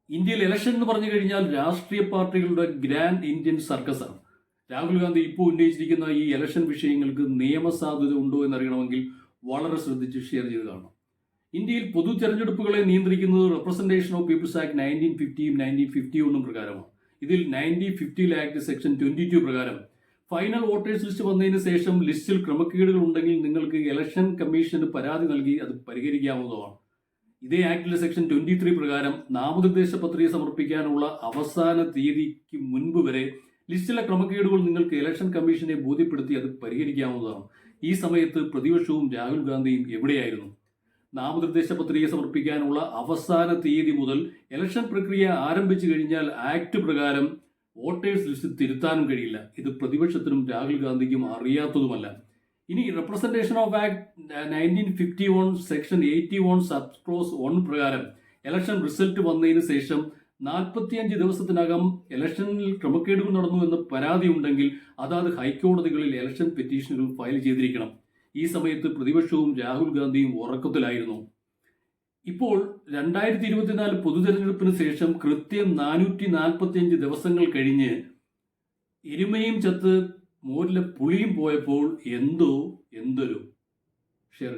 ഇന്ത്യയിൽ ഇലക്ഷൻ എന്ന് പറഞ്ഞു കഴിഞ്ഞാൽ രാഷ്ട്രീയ പാർട്ടികളുടെ ഗ്രാൻഡ് ഇന്ത്യൻ സർക്കസാണ്. രാഹുൽ ഗാന്ധി ഇപ്പോൾ ഉന്നയിച്ചിരിക്കുന്ന ഈ ഇലക്ഷൻ വിഷയങ്ങൾക്ക് നിയമസാധുത ഉണ്ടോ എന്നറിയണമെങ്കിൽ വളരെ ശ്രദ്ധിച്ച് ഷെയർ ചെയ്ത് കാണണം. ഇന്ത്യയിൽ പൊതു തെരഞ്ഞെടുപ്പുകളെ നിയന്ത്രിക്കുന്നത് റെപ്രസെന്റേഷൻ ഓഫ് പീപ്പിൾസ് ആക്ട് 1950 1951 പ്രകാരമാണ്. ഇതിൽ 1950 ആക്ട് സെക്ഷൻ 22 പ്രകാരം ഫൈനൽ വോട്ടേഴ്സ് ലിസ്റ്റ് വന്നതിന് ശേഷം ലിസ്റ്റിൽ ക്രമക്കേടുകൾ ഉണ്ടെങ്കിൽ നിങ്ങൾക്ക് ഇലക്ഷൻ കമ്മീഷന് പരാതി നൽകി അത് പരിഹരിക്കാവുന്നതാണ്. ഇതേ ആക്ടിലെ സെക്ഷൻ 23 പ്രകാരം നാമനിർദ്ദേശ പത്രിക സമർപ്പിക്കാനുള്ള അവസാന തീയതിക്ക് മുൻപ് വരെ ലിസ്റ്റിലെ ക്രമക്കേടുകൾ നിങ്ങൾക്ക് ഇലക്ഷൻ കമ്മീഷനെ ബോധ്യപ്പെടുത്തി അത് പരിഹരിക്കാവുന്നതാണ്. ഈ സമയത്ത് പ്രതിപക്ഷവും രാഹുൽ ഗാന്ധിയും എവിടെയായിരുന്നു? നാമനിർദ്ദേശ പത്രിക സമർപ്പിക്കാനുള്ള അവസാന തീയതി മുതൽ ഇലക്ഷൻ പ്രക്രിയ ആരംഭിച്ചു കഴിഞ്ഞാൽ ആക്ട് പ്രകാരം വോട്ടേഴ്സ് ലിസ്റ്റ് തിരുത്താനും കഴിയില്ല. ഇത് പ്രതിപക്ഷത്തിനും രാഹുൽ ഗാന്ധിക്കും അറിയാത്തതുമല്ല. ഇനി representation of act 1951 section 81 sub close 1 പ്രകാരം ഇലക്ഷൻ റിസൾട്ട് വന്നതിന് ശേഷം 45 ദിവസത്തിനകം ഇലക്ഷനിൽ ക്രമക്കേടുകൾ നടന്നു എന്ന് പരാതി ഉണ്ടെങ്കിൽ അതാത് ഹൈക്കോടതികളിൽ ഇലക്ഷൻ പെറ്റീഷനുകൾ ഫയൽ ചെയ്തിരിക്കണം. ഈ സമയത്ത് പ്രതിപക്ഷവും രാഹുൽ ഗാന്ധിയും ഉറക്കത്തിലായിരുന്നു. ഇപ്പോൾ 2024 പൊതു തെരഞ്ഞെടുപ്പിന് ശേഷം കൃത്യം 445 ദിവസങ്ങൾ കഴിഞ്ഞ് എരുമയും ചത്ത് മോരിലെ പുളിയും പോയപ്പോൾ എന്തൊരു ഷെയർ